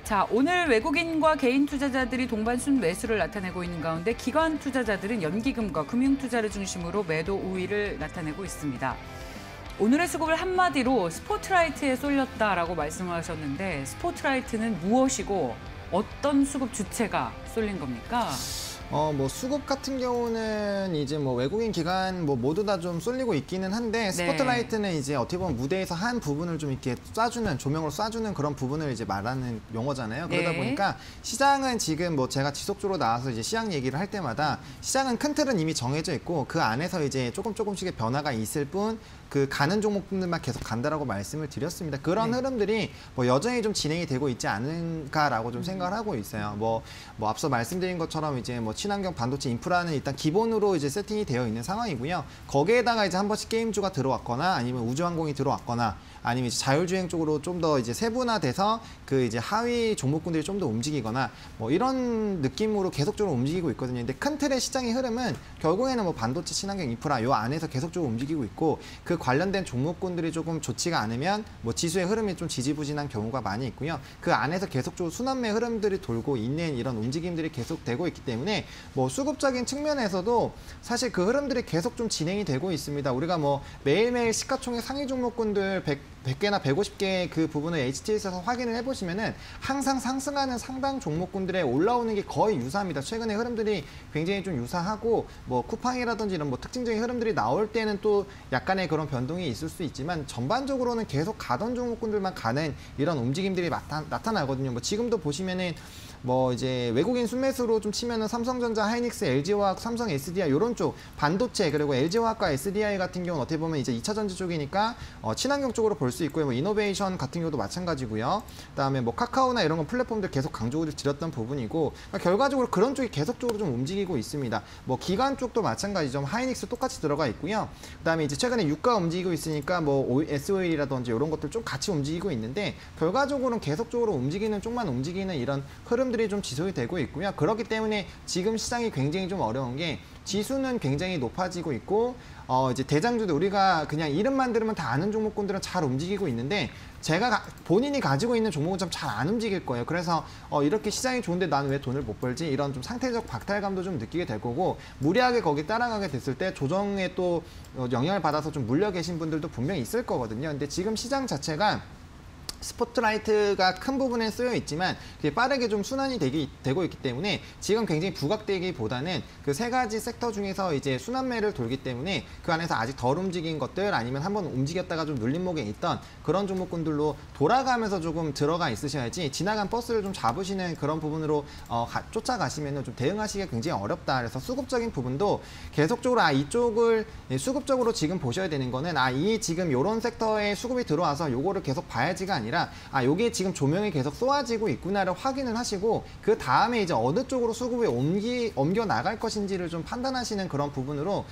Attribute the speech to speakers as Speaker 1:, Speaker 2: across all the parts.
Speaker 1: 자, 오늘 외국인과 개인 투자자들이 동반 순매수를 나타내고 있는 가운데 기관 투자자들은 연기금과 금융투자를 중심으로 매도 우위를 나타내고 있습니다. 오늘의 수급을 한마디로 스포트라이트에 쏠렸다라고 말씀하셨는데 스포트라이트는 무엇이고 어떤 수급 주체가 쏠린 겁니까?
Speaker 2: 뭐 수급 같은 경우는 이제 뭐 외국인 기관 뭐 모두 다 좀 쏠리고 있기는 한데 스포트라이트는 이제 어떻게 보면 무대에서 한 부분을 좀 이렇게 쏴주는 조명으로 쏴주는 그런 부분을 이제 말하는 용어잖아요. 그러다 보니까 시장은 지금 뭐 제가 지속적으로 나와서 이제 시장 얘기를 할 때마다 시장은 큰 틀은 이미 정해져 있고 그 안에서 이제 조금씩의 변화가 있을 뿐 그 가는 종목들만 계속 간다라고 말씀을 드렸습니다. 그런 흐름들이 뭐 여전히 좀 진행이 되고 있지 않은가라고 좀 생각을 하고 있어요. 뭐 앞서 말씀드린 것처럼 이제 뭐 친환경 반도체 인프라는 일단 기본으로 이제 세팅이 되어 있는 상황이고요. 거기에다가 이제 한 번씩 게임주가 들어왔거나 아니면 우주항공이 들어왔거나 아니면 이제 자율주행 쪽으로 좀 더 이제 세분화돼서 그 이제 하위 종목군들이 좀 더 움직이거나 뭐 이런 느낌으로 계속적으로 움직이고 있거든요. 근데 큰 틀의 시장의 흐름은 결국에는 뭐 반도체, 친환경 인프라 요 안에서 계속적으로 움직이고 있고 그 관련된 종목군들이 조금 좋지가 않으면 뭐 지수의 흐름이 좀 지지부진한 경우가 많이 있고요. 그 안에서 계속적으로 순환매 흐름들이 돌고 있는 이런 움직임들이 계속되고 있기 때문에 뭐 수급적인 측면에서도 사실 그 흐름들이 계속 좀 진행이 되고 있습니다. 우리가 뭐 매일매일 시가총액 상위 종목군들 100개나 150개 그 부분을 HTS에서 확인을 해보시면은 항상 상승하는 상당 종목군들에 올라오는 게 거의 유사합니다. 최근에 흐름들이 굉장히 좀 유사하고 뭐 쿠팡이라든지 이런 뭐 특징적인 흐름들이 나올 때는 또 약간의 그런 변동이 있을 수 있지만 전반적으로는 계속 가던 종목군들만 가는 이런 움직임들이 나타나거든요. 뭐 지금도 보시면은 뭐 이제 외국인 순매수로 좀 치면은 삼성전자, 하이닉스, LG화학, 삼성 SDI 이런 쪽 반도체 그리고 LG화학과 SDI 같은 경우는 어떻게 보면 이제 2차 전지 쪽이니까 친환경 쪽으로 볼 수 있고요. 뭐 이노베이션 같은 경우도 마찬가지고요. 그다음에 뭐 카카오나 이런 건 플랫폼들 계속 강조를 드렸던 부분이고 그러니까 결과적으로 그런 쪽이 계속적으로 좀 움직이고 있습니다. 뭐 기관 쪽도 마찬가지죠. 하이닉스 똑같이 들어가 있고요. 그다음에 이제 최근에 유가 움직이고 있으니까 뭐 SOL이라든지 이런 것들 좀 같이 움직이고 있는데 결과적으로는 계속적으로 움직이는 쪽만 움직이는 이런 흐름들이 좀 지속이 되고 있고요. 그렇기 때문에 지금 시장이 굉장히 좀 어려운 게 지수는 굉장히 높아지고 있고 이제 대장주들 우리가 그냥 이름만 들으면 다 아는 종목군들은 잘 움직이고 있는데 제가 본인이 가지고 있는 종목은 좀 잘 안 움직일 거예요. 그래서 이렇게 시장이 좋은데 나는 왜 돈을 못 벌지? 이런 좀 상태적 박탈감도 좀 느끼게 될 거고 무리하게 거기 따라가게 됐을 때 조정에 또 영향을 받아서 좀 물려 계신 분들도 분명히 있을 거거든요. 근데 지금 시장 자체가 스포트라이트가 큰 부분에 쓰여 있지만 그게 빠르게 좀 순환이 되고 있기 때문에 지금 굉장히 부각되기보다는 그 세 가지 섹터 중에서 이제 순환매를 돌기 때문에 그 안에서 아직 덜 움직인 것들 아니면 한번 움직였다가 좀 눌림목에 있던 그런 종목군들로 돌아가면서 조금 들어가 있으셔야지 지나간 버스를 좀 잡으시는 그런 부분으로 쫓아가시면 좀 대응하시기가 굉장히 어렵다. 그래서 수급적인 부분도 계속적으로 이쪽을 수급적으로 지금 보셔야 되는 거는 이 지금 요런 섹터에 수급이 들어와서 요거를 계속 봐야지가 아니라 요게 지금 조명이 계속 쏘아지고 있구나를 확인을 하시고 그 다음에 이제 어느 쪽으로 수급이 옮겨 나갈 것인지를 좀 판단하시는 그런 부분으로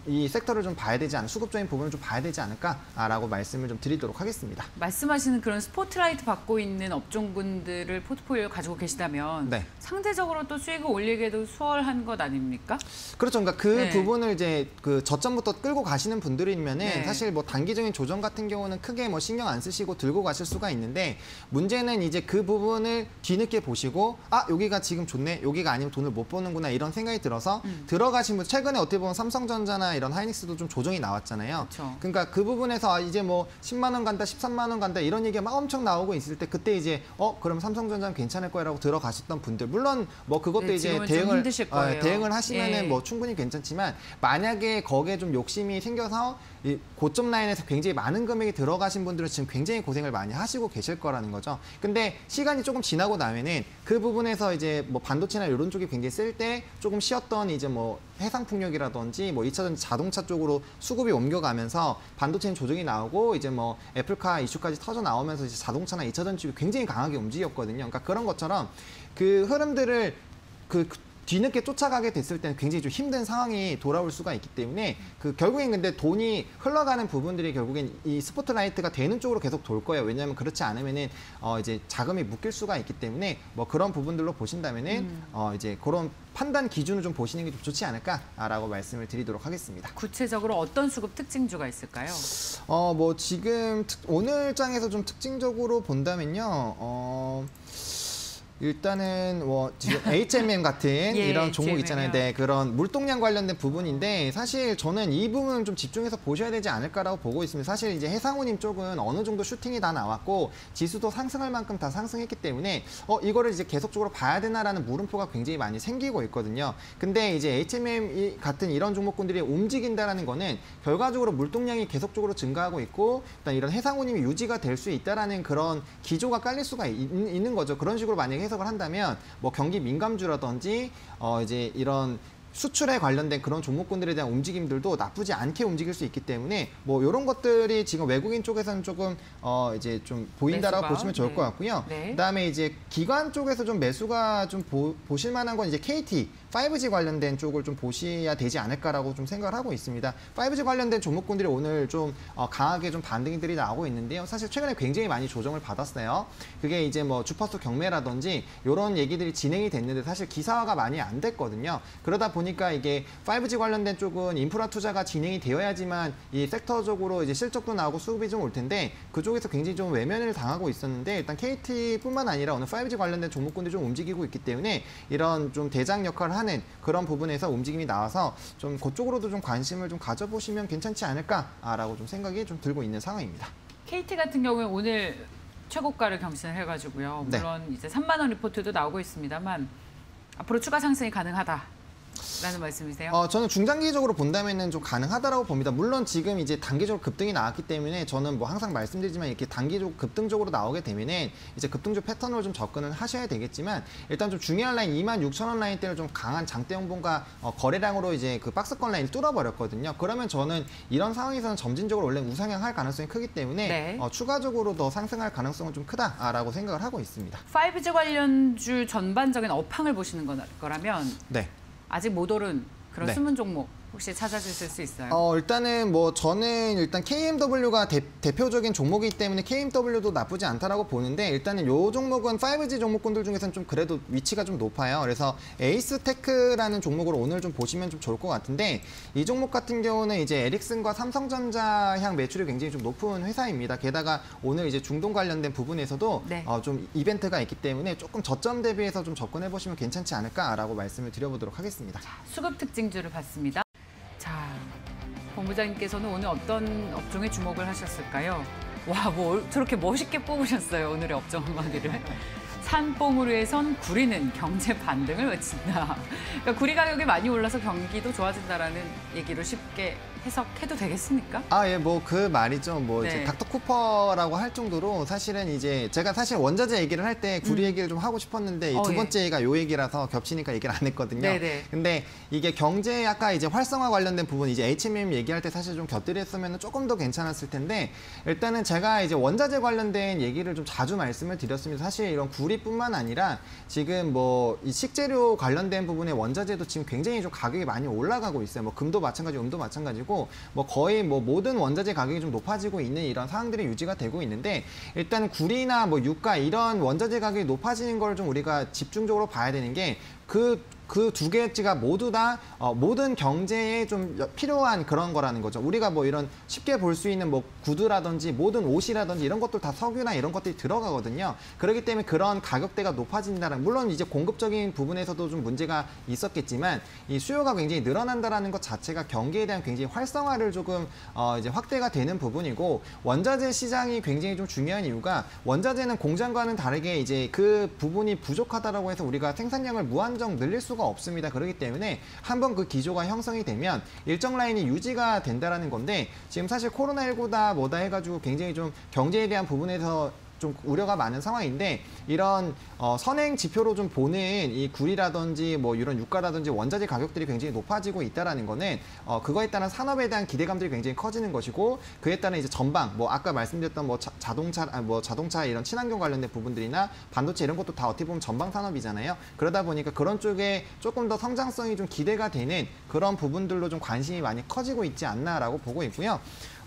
Speaker 2: 이 섹터를 좀 봐야 되지 않을까, 수급적인 부분을 좀 봐야 되지 않을까라고 말씀을 좀 드리도록 하겠습니다.
Speaker 1: 말씀하시는 그런 스포트라이트 받고 있는 업종군들을 포트폴리오 가지고 계시다면 상대적으로 또 수익을 올리기에도 수월한 것 아닙니까?
Speaker 2: 그렇죠. 그러니까 그 부분을 이제 그 저점부터 끌고 가시는 분들이면은 사실 뭐 단기적인 조정 같은 경우는 크게 뭐 신경 안 쓰시고 들고 가실 수가 있는데 문제는 이제 그 부분을 뒤늦게 보시고 여기가 지금 좋네, 여기가 아니면 돈을 못 버는구나 이런 생각이 들어서 들어가신 분 최근에 어떻게 보면 삼성전자나 이런 하이닉스도 좀 조정이 나왔잖아요.
Speaker 1: 그렇죠.
Speaker 2: 그러니까 그 부분에서 이제 뭐 10만 원 간다, 13만 원 간다 이런 얘기가 막 엄청 나오고 있을 때 그때 이제 그럼 삼성전자는 괜찮을 거라고 들어가셨던 분들 물론 뭐 그것도 이제 대응을 하시면은 뭐 충분히 괜찮지만 만약에 거기에 좀 욕심이 생겨서 이 고점 라인에서 굉장히 많은 금액이 들어가신 분들은 지금 굉장히 고생을 많이 하시고 계실 거라는 거죠. 근데 시간이 조금 지나고 나면은 그 부분에서 이제 뭐 반도체나 이런 쪽이 굉장히 쓸 때 조금 쉬었던 이제 뭐 해상풍력이라든지 뭐 2차 전지 자동차 쪽으로 수급이 옮겨가면서 반도체는 조정이 나오고 이제 뭐 애플카 이슈까지 터져 나오면서 이제 자동차나 2차 전지 쪽이 굉장히 강하게 움직였거든요. 그러니까 그런 것처럼 그 흐름들을 뒤늦게 쫓아가게 됐을 때는 굉장히 좀 힘든 상황이 돌아올 수가 있기 때문에 결국엔 근데 돈이 흘러가는 부분들이 결국엔 이 스포트라이트가 되는 쪽으로 계속 돌 거예요. 왜냐하면 그렇지 않으면은 이제 자금이 묶일 수가 있기 때문에 뭐 그런 부분들로 보신다면은 이제 그런 판단 기준을 좀 보시는 게 좀 좋지 않을까라고 말씀을 드리도록 하겠습니다.
Speaker 1: 구체적으로 어떤 수급 특징주가 있을까요?
Speaker 2: 뭐 지금 오늘 장에서 좀 특징적으로 본다면요. 일단은 뭐 지금 HMM 같은
Speaker 1: 예,
Speaker 2: 이런 종목
Speaker 1: HMM 이요.
Speaker 2: 있잖아요. 네, 그런 물동량 관련된 부분인데 사실 저는 이 부분은 좀 집중해서 보셔야 되지 않을까라고 보고 있습니다. 사실 이제 해상우님 쪽은 어느 정도 슈팅이 다 나왔고 지수도 상승할 만큼 다 상승했기 때문에 이거를 이제 계속적으로 봐야 되나라는 물음표가 굉장히 많이 생기고 있거든요. 근데 이제 HMM 같은 이런 종목군들이 움직인다라는 거는 결과적으로 물동량이 계속적으로 증가하고 있고 일단 이런 해상우님이 유지가 될 수 있다라는 그런 기조가 깔릴 수가 있는 거죠. 그런 식으로 만약에 해석을 한다면 뭐 경기 민감주라든지 이제 이런 수출에 관련된 그런 종목군들에 대한 움직임들도 나쁘지 않게 움직일 수 있기 때문에 뭐 이런 것들이 지금 외국인 쪽에서는 조금 이제 좀 보인다라고
Speaker 1: 매수가?
Speaker 2: 보시면 좋을
Speaker 1: 네.
Speaker 2: 것 같고요.
Speaker 1: 네.
Speaker 2: 그다음에 이제 기관 쪽에서 좀 매수가 좀 보실 만한 건 이제 KT 5G 관련된 쪽을 좀 보셔야 되지 않을까라고 좀 생각을 하고 있습니다. 5G 관련된 종목군들이 오늘 좀 강하게 좀 반등들이 나오고 있는데요. 사실 최근에 굉장히 많이 조정을 받았어요. 그게 이제 뭐 주파수 경매라든지 이런 얘기들이 진행이 됐는데 사실 기사화가 많이 안 됐거든요. 그러다 보니까 이게 5G 관련된 쪽은 인프라 투자가 진행이 되어야지만 이 섹터적으로 이제 실적도 나오고 수급이 좀 올 텐데 그쪽에서 굉장히 좀 외면을 당하고 있었는데 일단 KT뿐만 아니라 오늘 5G 관련된 종목군들이 좀 움직이고 있기 때문에 이런 좀 대장 역할을 하는 그런 부분에서 움직임이 나와서 좀 그쪽으로도 좀 관심을 좀 가져보시면 괜찮지 않을까라고 좀 생각이 좀 들고 있는 상황입니다.
Speaker 1: KT 같은 경우에 오늘 최고가를 경신을 해가지고요.
Speaker 2: 네.
Speaker 1: 물론 이제 3만 원 리포트도 나오고 있습니다만 앞으로 추가 상승이 가능하다. 라는 말씀이세요?
Speaker 2: 저는 중장기적으로 본다면은 좀 가능하다라고 봅니다. 물론 지금 이제 단기적으로 급등이 나왔기 때문에 저는 뭐 항상 말씀드리지만 이렇게 단기적으로 급등적으로 나오게 되면은 이제 급등적 패턴으로 좀 접근을 하셔야 되겠지만 일단 좀 중요한 라인 26,000원 라인대를 좀 강한 장대 형봉과 거래량으로 이제 그 박스권 라인 뚫어버렸거든요. 그러면 저는 이런 상황에서는 점진적으로 원래 우상향할 가능성이 크기 때문에
Speaker 1: 네.
Speaker 2: 추가적으로 더 상승할 가능성은 좀 크다라고 생각을 하고 있습니다.
Speaker 1: 5G 관련주 전반적인 업황을 보시는 거라면
Speaker 2: 네.
Speaker 1: 아직 못 오른 그런
Speaker 2: 네.
Speaker 1: 숨은 종목 혹시 찾아주실 수 있어요?
Speaker 2: 일단은 뭐 저는 일단 KMW가 대표적인 종목이기 때문에 KMW도 나쁘지 않다라고 보는데 일단은 요 종목은 5G 종목군들 중에서는 좀 그래도 위치가 좀 높아요. 그래서 에이스테크라는 종목으로 오늘 좀 보시면 좀 좋을 것 같은데 이 종목 같은 경우는 이제 에릭슨과 삼성전자 향 매출이 굉장히 좀 높은 회사입니다. 게다가 오늘 이제 중동 관련된 부분에서도
Speaker 1: 네.
Speaker 2: 좀 이벤트가 있기 때문에 조금 저점 대비해서 좀 접근해 보시면 괜찮지 않을까라고 말씀을 드려보도록 하겠습니다.
Speaker 1: 수급 특징주를 봤습니다. 자, 본부장님께서는 오늘 어떤 업종에 주목을 하셨을까요? 와, 뭐 저렇게 멋있게 뽑으셨어요. 오늘의 업종 한마디를. 산봉우류에선 구리는 경제 반등을 외친다. 그러니까 구리 가격이 많이 올라서 경기도 좋아진다라는 얘기로 쉽게 해석해도 되겠습니까?
Speaker 2: 예, 뭐 그 말이죠. 뭐
Speaker 1: 네.
Speaker 2: 이제 닥터 쿠퍼라고 할 정도로 사실은 이제 제가 사실 원자재 얘기를 할 때 구리 얘기를 좀 하고 싶었는데 이 두
Speaker 1: 예.
Speaker 2: 번째가 요 얘기라서 겹치니까 얘기를 안 했거든요.
Speaker 1: 네네.
Speaker 2: 근데 이게 경제 아까 이제 활성화 관련된 부분 이제 HMM 얘기할 때 사실 좀 곁들였으면 조금 더 괜찮았을 텐데 일단은 제가 이제 원자재 관련된 얘기를 좀 자주 말씀을 드렸습니다. 사실 이런 구리뿐만 아니라 지금 뭐 이 식재료 관련된 부분의 원자재도 지금 굉장히 좀 가격이 많이 올라가고 있어요. 뭐 금도 마찬가지, 음도 마찬가지고 뭐 거의 뭐 모든 원자재 가격이 좀 높아지고 있는 이런 상황들이 유지가 되고 있는데 일단 구리나 뭐 유가 이런 원자재 가격이 높아지는 걸 좀 우리가 집중적으로 봐야 되는 게 그 두 개가 모두 다 모든 경제에 좀 필요한 그런 거라는 거죠. 우리가 뭐 이런 쉽게 볼 수 있는 뭐 구두라든지 모든 옷이라든지 이런 것들 다 석유나 이런 것들이 들어가거든요. 그렇기 때문에 그런 가격대가 높아진다는 물론 이제 공급적인 부분에서도 좀 문제가 있었겠지만 이 수요가 굉장히 늘어난다라는 것 자체가 경기에 대한 굉장히 활성화를 조금 이제 확대가 되는 부분이고 원자재 시장이 굉장히 좀 중요한 이유가 원자재는 공장과는 다르게 이제 그 부분이 부족하다라고 해서 우리가 생산량을 무한정 늘릴 수가 없습니다. 그렇기 때문에 한번 그 기조가 형성이 되면 일정 라인이 유지가 된다라는 건데 지금 사실 코로나19다 뭐다 해가지고 굉장히 좀 경제에 대한 부분에서 좀 우려가 많은 상황인데 이런 선행 지표로 좀 보는 이 구리라든지 뭐 이런 유가라든지 원자재 가격들이 굉장히 높아지고 있다라는 거는 그거에 따른 산업에 대한 기대감들이 굉장히 커지는 것이고 그에 따른 이제 전방 뭐 아까 말씀드렸던 뭐 자동차 이런 친환경 관련된 부분들이나 반도체 이런 것도 다 어떻게 보면 전방 산업이잖아요. 그러다 보니까 그런 쪽에 조금 더 성장성이 좀 기대가 되는 그런 부분들로 좀 관심이 많이 커지고 있지 않나라고 보고 있고요.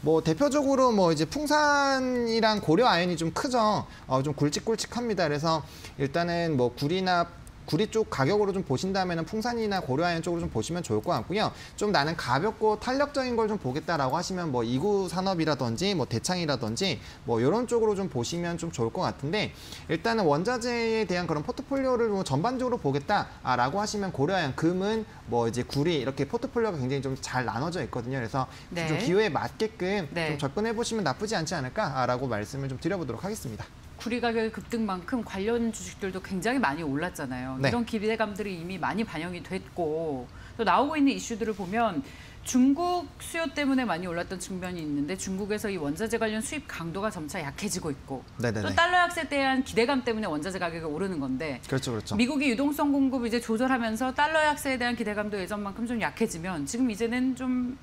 Speaker 2: 뭐 대표적으로 뭐 이제 풍산이랑 고려 아연이 좀 크죠. 좀 굵직굵직합니다. 그래서 일단은 뭐 구리나 구리 쪽 가격으로 좀 보신다면 풍산이나 고려아연 쪽으로 좀 보시면 좋을 것 같고요. 좀 나는 가볍고 탄력적인 걸 좀 보겠다라고 하시면 뭐 이구 산업이라든지 뭐 대창이라든지 뭐 이런 쪽으로 좀 보시면 좀 좋을 것 같은데 일단은 원자재에 대한 그런 포트폴리오를 뭐 전반적으로 보겠다라고 하시면 고려아연, 금은 뭐 이제 구리 이렇게 포트폴리오가 굉장히 좀 잘 나눠져 있거든요. 그래서
Speaker 1: 네.
Speaker 2: 좀 기호에 맞게끔
Speaker 1: 네.
Speaker 2: 좀 접근해 보시면 나쁘지 않지 않을까라고 말씀을 좀 드려보도록 하겠습니다.
Speaker 1: 구리 가격의 급등만큼 관련 주식들도 굉장히 많이 올랐잖아요.
Speaker 2: 네.
Speaker 1: 이런 기대감들이 이미 많이 반영이 됐고 또 나오고 있는 이슈들을 보면 중국 수요 때문에 많이 올랐던 측면이 있는데 중국에서 이 원자재 관련 수입 강도가 점차 약해지고 있고
Speaker 2: 네네네.
Speaker 1: 또 달러 약세에 대한 기대감 때문에 원자재 가격이 오르는 건데
Speaker 2: 그렇죠, 그렇죠.
Speaker 1: 미국이 유동성 공급 이제 조절하면서 달러 약세에 대한 기대감도 예전만큼 좀 약해지면 지금 이제는 좀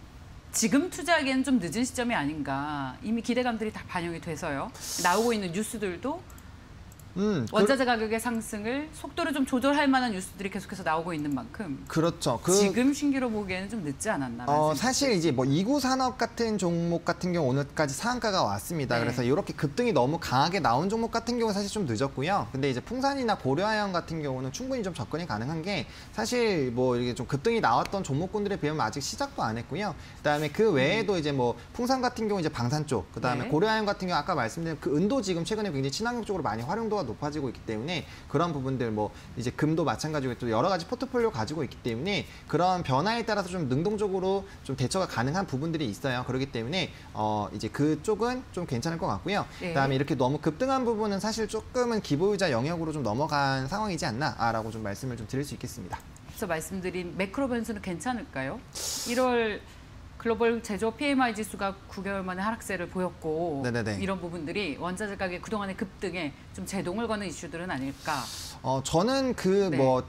Speaker 1: 지금 투자하기에는 좀 늦은 시점이 아닌가. 이미 기대감들이 다 반영이 돼서요. 나오고 있는 뉴스들도 원자재 가격의 상승을 속도를 좀 조절할 만한 뉴스들이 계속해서 나오고 있는 만큼
Speaker 2: 그렇죠.
Speaker 1: 지금 신기로 보기에는 좀 늦지 않았나.
Speaker 2: 사실 이제 뭐 이구 산업 같은 종목 같은 경우 오늘까지 상한가가 왔습니다.
Speaker 1: 네.
Speaker 2: 그래서 이렇게 급등이 너무 강하게 나온 종목 같은 경우는 사실 좀 늦었고요. 근데 이제 풍산이나 고려아연 같은 경우는 충분히 좀 접근이 가능한 게 사실 뭐 이게 좀 급등이 나왔던 종목군들에 비하면 아직 시작도 안 했고요. 그다음에 그 외에도 이제 뭐 풍산 같은 경우 이제 방산 쪽, 그다음에
Speaker 1: 네.
Speaker 2: 고려아연 같은 경우 아까 말씀드린 그 은도 지금 최근에 굉장히 친환경 쪽으로 많이 활용도가 높아지고 있기 때문에 그런 부분들 뭐 이제 금도 마찬가지고 또 여러 가지 포트폴리오 가지고 있기 때문에 그런 변화에 따라서 좀 능동적으로 좀 대처가 가능한 부분들이 있어요. 그렇기 때문에 이제 그쪽은 좀 괜찮을 것 같고요.
Speaker 1: 네.
Speaker 2: 그다음에 이렇게 너무 급등한 부분은 사실 조금은 기보유자 영역으로 좀 넘어간 상황이지 않나라고 좀 말씀을 좀 드릴 수 있겠습니다.
Speaker 1: 앞서 말씀드린 매크로 변수는 괜찮을까요? 1월 글로벌 제조업 PMI 지수가 9개월 만에 하락세를 보였고
Speaker 2: 네네네.
Speaker 1: 이런 부분들이 원자재 가격 그동안의 급등에 좀 제동을 거는 이슈들은 아닐까.
Speaker 2: 저는 그
Speaker 1: 네.
Speaker 2: 뭐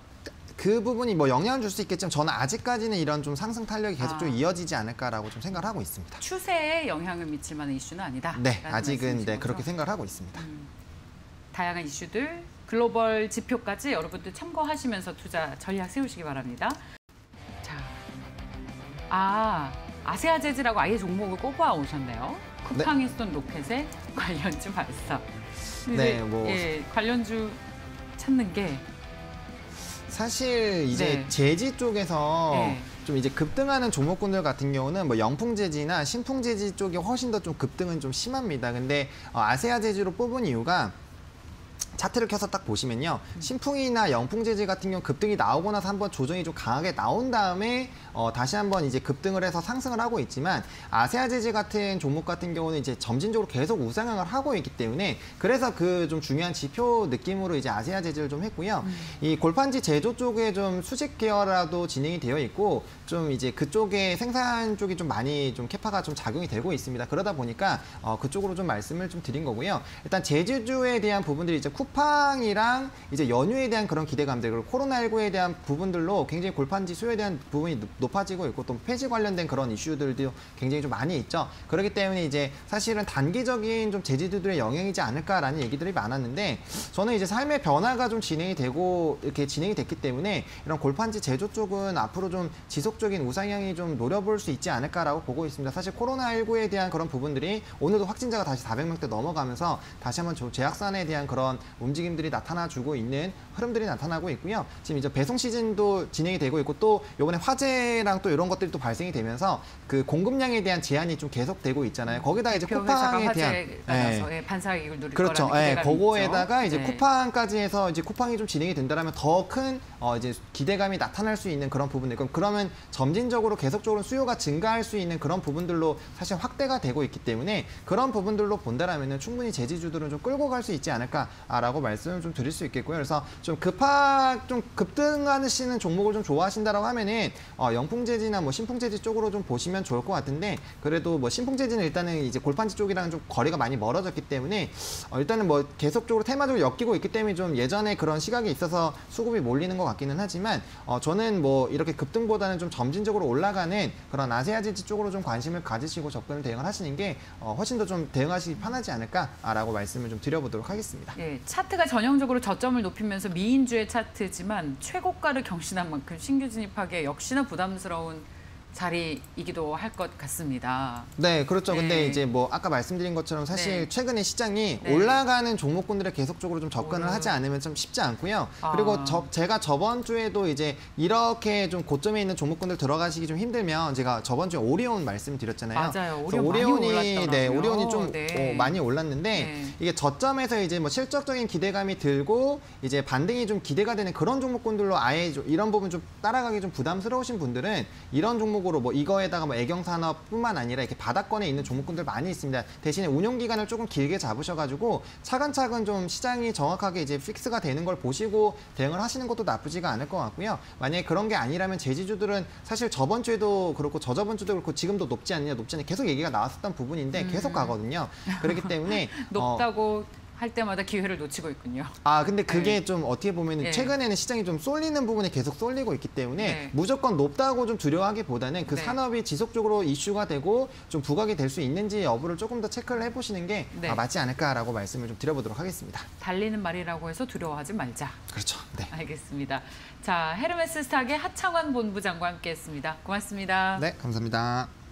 Speaker 2: 그 부분이 뭐 영향을 줄 수 있겠지만 저는 아직까지는 이런 좀 상승 탄력이 계속 좀 이어지지 않을까라고 좀 생각을 하고 있습니다.
Speaker 1: 추세에 영향을 미칠 만한 이슈는 아니다.
Speaker 2: 네, 아직은 네, 그렇게 생각을 하고 있습니다.
Speaker 1: 다양한 이슈들, 글로벌 지표까지 여러분들 참고하시면서 투자 전략 세우시기 바랍니다. 자, 아세아 재즈라고 아예 종목을 꼽아 오셨네요. 쿠팡히스톤 로켓의 관련주 발사.
Speaker 2: 네, 뭐
Speaker 1: 관련주 찾는 게
Speaker 2: 사실 이제
Speaker 1: 네.
Speaker 2: 재지 쪽에서
Speaker 1: 네.
Speaker 2: 좀 이제 급등하는 종목군들 같은 경우는 뭐 영풍재지나 신풍재지 쪽이 훨씬 더 좀 급등은 좀 심합니다. 근데 아세아 재지로 뽑은 이유가 차트를 켜서 딱 보시면요. 신풍이나 영풍재질 같은 경우 급등이 나오고 나서 한번 조정이 좀 강하게 나온 다음에 다시 한번 이제 급등을 해서 상승을 하고 있지만 아세아 재질 같은 종목 같은 경우는 이제 점진적으로 계속 우상향을 하고 있기 때문에 그래서 그 좀 중요한 지표 느낌으로 이제 아세아 재질을 좀 했고요. 이 골판지 제조 쪽에 좀 수직 계열화도 진행이 되어 있고 좀 이제 그쪽에 생산 쪽이 좀 많이 좀 캐파가 좀 작용이 되고 있습니다. 그러다 보니까 그쪽으로 좀 말씀을 좀 드린 거고요. 일단 제주주에 대한 부분들이 이제 쿠팡이랑 이제 연휴에 대한 그런 기대감들 그리고 코로나19에 대한 부분들로 굉장히 골판지 수요에 대한 부분이 높아지고 있고 또 폐지 관련된 그런 이슈들도 굉장히 좀 많이 있죠. 그렇기 때문에 이제 사실은 단기적인 좀 제지주들의 영향이지 않을까라는 얘기들이 많았는데 저는 이제 삶의 변화가 좀 진행이 되고 이렇게 진행이 됐기 때문에 이런 골판지 제조 쪽은 앞으로 좀 지속적인 우상향이 좀 노려볼 수 있지 않을까라고 보고 있습니다. 사실 코로나19에 대한 그런 부분들이 오늘도 확진자가 다시 400명대 넘어가면서 다시 한번 좀 재확산에 대한 그런 움직임들이 나타나주고 있는 흐름들이 나타나고 있고요. 지금 이제 배송 시즌도 진행이 되고 있고 또 이번에 화재랑 또 이런 것들이 또 발생이 되면서 그 공급량에 대한 제한이 좀 계속되고 있잖아요. 거기다가 이제 쿠팡에 대한
Speaker 1: 반사이익을 누릴
Speaker 2: 그렇죠.
Speaker 1: 거라는 기대감이
Speaker 2: 그거에다가
Speaker 1: 있죠.
Speaker 2: 이제 쿠팡까지 해서 이제 쿠팡이 좀 진행이 된다면 더 큰 이제 기대감이 나타날 수 있는 그런 부분들. 그러면 점진적으로 계속적으로 수요가 증가할 수 있는 그런 부분들로 사실 확대가 되고 있기 때문에 그런 부분들로 본다라면은 충분히 제지주들은 좀 끌고 갈 수 있지 않을까라고 말씀을 좀 드릴 수 있겠고요. 그래서 좀 급등하시는 종목을 좀 좋아하신다라고 하면은 영풍재지나 뭐 신풍재지 쪽으로 좀 보시면 좋을 것 같은데 그래도 뭐 신풍재지는 일단은 이제 골판지 쪽이랑 좀 거리가 많이 멀어졌기 때문에 일단은 뭐 계속적으로 테마적으로 엮이고 있기 때문에 좀 예전에 그런 시각이 있어서 수급이 몰리는 것 같기는 하지만 저는 뭐 이렇게 급등보다는 좀 점진적으로 올라가는 그런 아세아재지 쪽으로 좀 관심을 가지시고 접근을 대응을 하시는 게 훨씬 더 좀 대응하시기 편하지 않을까라고 말씀을 좀 드려보도록 하겠습니다.
Speaker 1: 네, 차트가 전형적으로 저점을 높이면서 미인주의 차트지만 최고가를 경신한 만큼 신규 진입하기에 역시나 부담스러운 자리이기도 할 것 같습니다.
Speaker 2: 네, 그렇죠.
Speaker 1: 네.
Speaker 2: 근데 이제 뭐 아까 말씀드린 것처럼 사실
Speaker 1: 네.
Speaker 2: 최근에 시장이
Speaker 1: 네.
Speaker 2: 올라가는 종목군들에 계속적으로 좀 접근을 하지 않으면 좀 쉽지 않고요. 그리고 제가 저번 주에도 이제 이렇게 좀 고점에 있는 종목군들 들어가시기 좀 힘들면 제가 저번 주에 오리온 말씀드렸잖아요.
Speaker 1: 맞아요.
Speaker 2: 그래서
Speaker 1: 오리온이
Speaker 2: 네, 오리온이 좀
Speaker 1: 네.
Speaker 2: 많이 올랐는데
Speaker 1: 네.
Speaker 2: 이게 저점에서 이제 뭐 실적적인 기대감이 들고 이제 반등이 좀 기대가 되는 그런 종목군들로 아예 이런 부분 좀 따라가기 좀 부담스러우신 분들은 이런 종목으로 뭐 이거에다가 뭐 애경산업뿐만 아니라 이렇게 바닥권에 있는 종목군들 많이 있습니다. 대신에 운용 기간을 조금 길게 잡으셔가지고 차근차근 좀 시장이 정확하게 이제 픽스가 되는 걸 보시고 대응을 하시는 것도 나쁘지가 않을 것 같고요. 만약에 그런 게 아니라면 제지주들은 사실 저번 주에도 그렇고 저저번 주도 그렇고 지금도 높지 않냐 계속 얘기가 나왔었던 부분인데 계속 가거든요. 그렇기 때문에
Speaker 1: 높다고 할 때마다 기회를 놓치고 있군요.
Speaker 2: 근데 그게
Speaker 1: 네.
Speaker 2: 좀 어떻게 보면
Speaker 1: 네.
Speaker 2: 최근에는 시장이 좀 쏠리는 부분이 계속 쏠리고 있기 때문에
Speaker 1: 네.
Speaker 2: 무조건 높다고 좀 두려워하기보다는 그
Speaker 1: 네.
Speaker 2: 산업이 지속적으로 이슈가 되고 좀 부각이 될 수 있는지 여부를 조금 더 체크를 해보시는 게
Speaker 1: 네.
Speaker 2: 맞지 않을까라고 말씀을 좀 드려보도록 하겠습니다.
Speaker 1: 달리는 말이라고 해서 두려워하지 말자.
Speaker 2: 그렇죠. 네.
Speaker 1: 알겠습니다. 자, 헤르메스 스탁의 하창환 본부장과 함께했습니다. 고맙습니다.
Speaker 2: 네, 감사합니다.